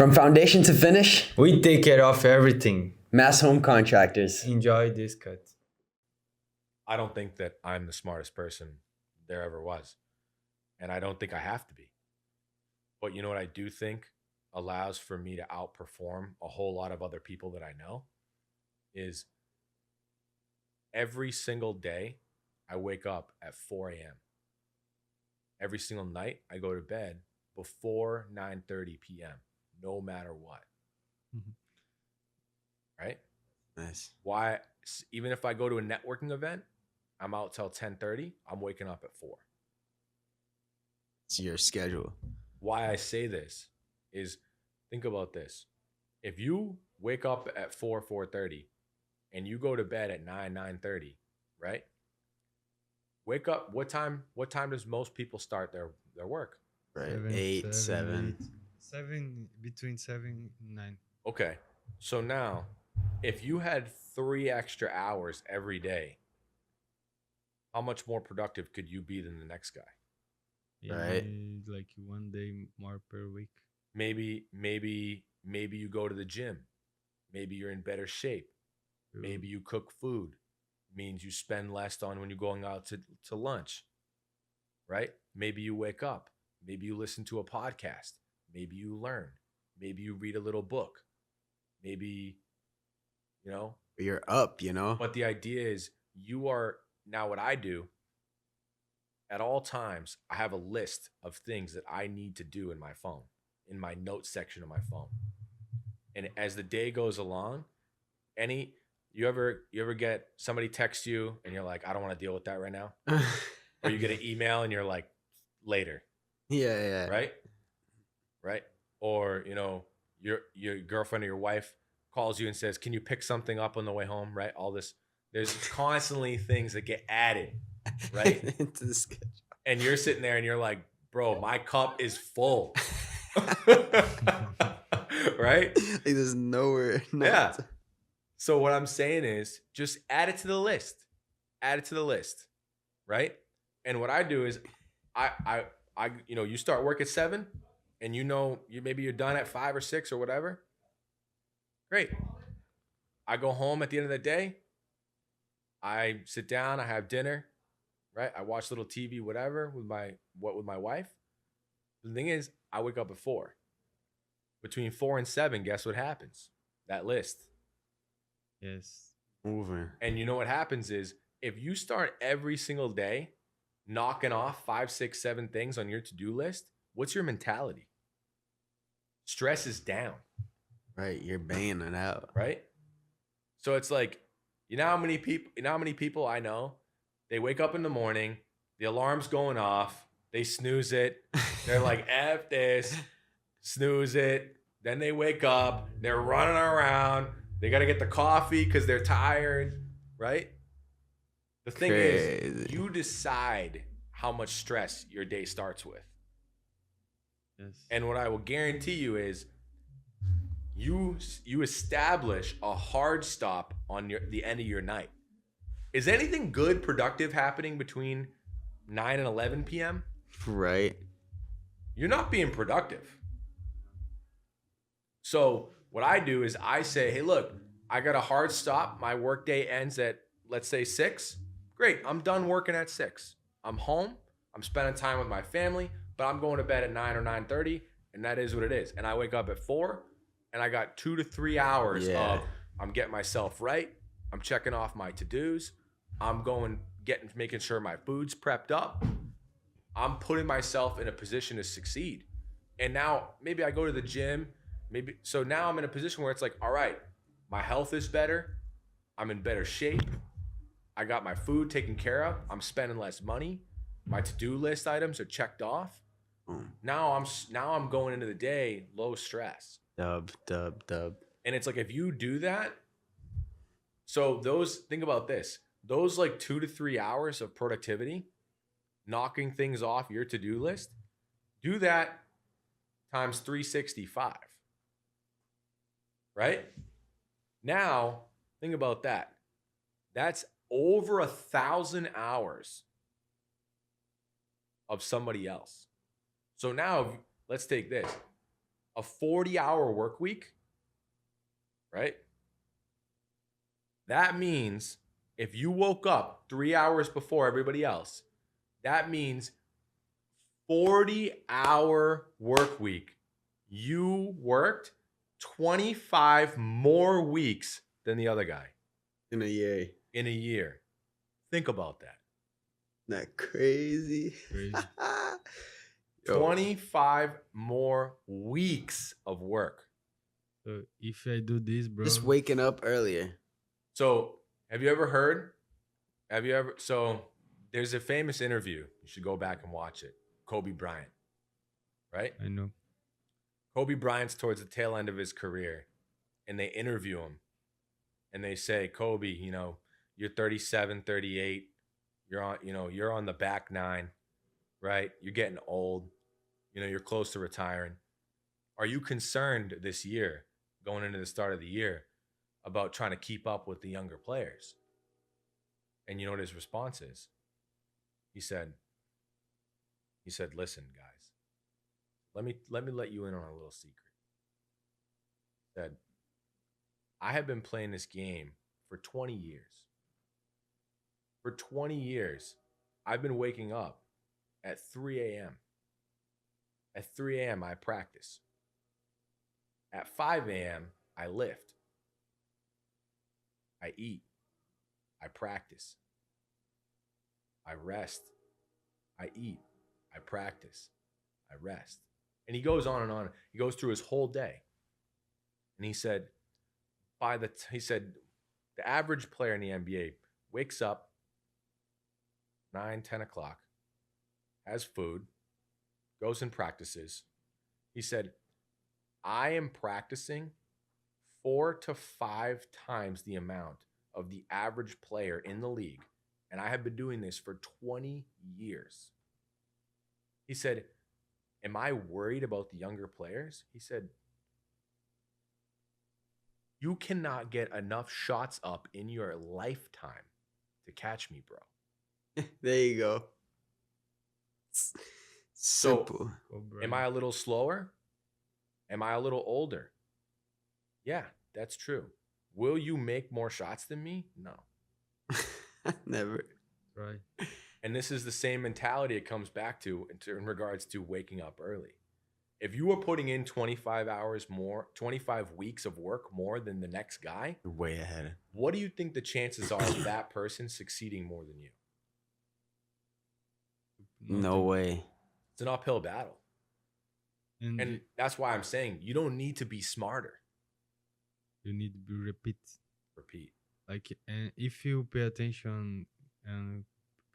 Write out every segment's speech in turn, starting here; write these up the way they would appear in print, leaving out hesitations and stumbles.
From foundation to finish, We take care of everything. Mass Home Contractors. Enjoy this cut. I don't think that I'm the smartest person there ever was. And I don't think I have to be. But you know what I do think allows for me to outperform a whole lot of other people that I know is every single day I wake up at 4 a.m. Every single night I go to bed before 9:30 p.m. no matter what. Mhm. Right? Nice. Why? Even if I go to a networking event, I'm out till 10:30. I'm waking up at 4. It's your schedule. Why I say this is think about this. If you wake up at 4:30, and you go to bed at 9:30, right? Wake up. What time does most people start their work? Right. Seven, 8, 7. 7 between 7 and 9. Okay. So now, if you had 3 extra hours every day, how much more productive could you be than the next guy? Right. Like 1 day more per week. Maybe you go to the gym. Maybe you're in better shape. Maybe you cook food. Means you spend less on when you're going out to lunch. Right? Maybe you wake up. Maybe you listen to a podcast. Maybe you learn. Maybe you read a little book. Maybe, You're up, But the idea is you are now what I do at all times, I have a list of things that I need to do in my phone, in my notes section of my phone. And as the day goes along, you ever get somebody text you and you're like, I don't want to deal with that right now? Or you get an email and you're like, later. Yeah. Right? Or, your girlfriend or your wife calls you and says, can you pick something up on the way home? Right? All this, there's constantly things that get added, right? Into the schedule. And you're sitting there and you're like, bro, my cup is full. Right? Like there's nowhere. Yeah. So what I'm saying is just add it to the list. Add it to the list. Right? And what I do is I you start work at 7 and maybe you're done at 5 or 6 or whatever. Great. I go home at the end of the day. I sit down, I have dinner, right? I watch little TV, whatever, with my wife. The thing is, I wake up at 4. Between 4 and 7, guess what happens? That list. Yes. Moving. And you know what happens is if you start every single day knocking off 5, 6, 7 things on your to-do list, what's your mentality? Stress is down. Right. You're banging it out. Right? So it's like, you know how many people I know, they wake up in the morning, the alarm's going off, they snooze it, they're like, F this, snooze it, then they wake up, they're running around, they got to get the coffee because they're tired, right? The thing is, you decide how much stress your day starts with. Yes. And what I will guarantee you is you establish a hard stop on the end of your night. Is anything good, productive happening between 9 and 11 p.m.? Right. You're not being productive. So what I do is I say, hey, look, I got a hard stop. My workday ends at, let's say, 6. Great. I'm done working at 6. I'm home. I'm spending time with my family, but I'm going to bed at 9 or 9:30, and that is what it is. And I wake up at 4, and I got 2 to 3 hours of I'm getting myself right. I'm checking off my to-dos. I'm making sure my food's prepped up. I'm putting myself in a position to succeed. And now maybe I go to the gym. So now I'm in a position where it's like, all right, my health is better. I'm in better shape. I got my food taken care of. I'm spending less money. My to-do list items are checked off. Now I'm going into the day low stress. Dub. And it's like, if you do that, so think about this, those like 2 to 3 hours of productivity, knocking things off your to-do list, do that times 365, right? Now, think about that. That's over 1,000 hours of somebody else. So now let's take this. A 40-hour work week, right? That means if you woke up 3 hours before everybody else, that means 40-hour work week. You worked 25 more weeks than the other guy In a year. in a year. Think about that. That crazy. Crazy. Yo, 25 more weeks of work. So if I do this, bro, just waking up earlier. So, have you ever heard? So, there's a famous interview. You should go back and watch it. Kobe Bryant, right? I know. Kobe Bryant's towards the tail end of his career, and they interview him, and they say, Kobe, you're 37, 38. You're on the back nine, right? You're getting old. You're close to retiring. Are you concerned this year, going into the start of the year, about trying to keep up with the younger players? And you know what his response is? He said, listen, guys, let me let you in on a little secret. He said, I have been playing this game for 20 years. For 20 years, I've been waking up at 3 a.m. At 3 a.m., I practice. At 5 a.m., I lift. I eat. I practice. I rest. I eat. I practice. I rest. And he goes on and on. He goes through his whole day. And he said, the average player in the NBA wakes up 9, 10 o'clock, has food, goes and practices. He said, I am practicing 4 to 5 times the amount of the average player in the league. And I have been doing this for 20 years. He said, am I worried about the younger players? He said, you cannot get enough shots up in your lifetime to catch me, bro. There you go. Simple. Kobe Am I a little slower? Am I a little older? Yeah, that's true. Will you make more shots than me? No. Never. Right. And this is the same mentality it comes back to in regards to waking up early. If you are putting in 25 hours more, 25 weeks of work more than the next guy, You're way ahead. what do you think the chances are of that person succeeding more than you? No way. It's an uphill battle. And And that's why I'm saying you don't need to be smarter. you need to repeat. Repeat. Like, and if you pay attention, and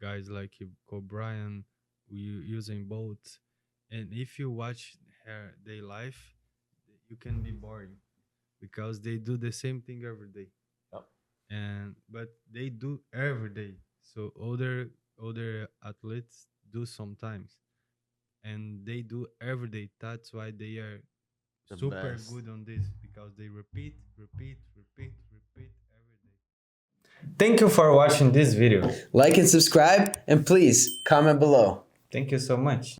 guys like Kobe Bryant, we using both, and if you watch their life, you can be boring because they do the same thing every day. Yep. But they do every day. So other athletes do sometimes, and they do every day. That's why they are The super best. good on this, because they repeat every day. Thank you for watching this video. Like and subscribe, and please comment below. Thank you so much.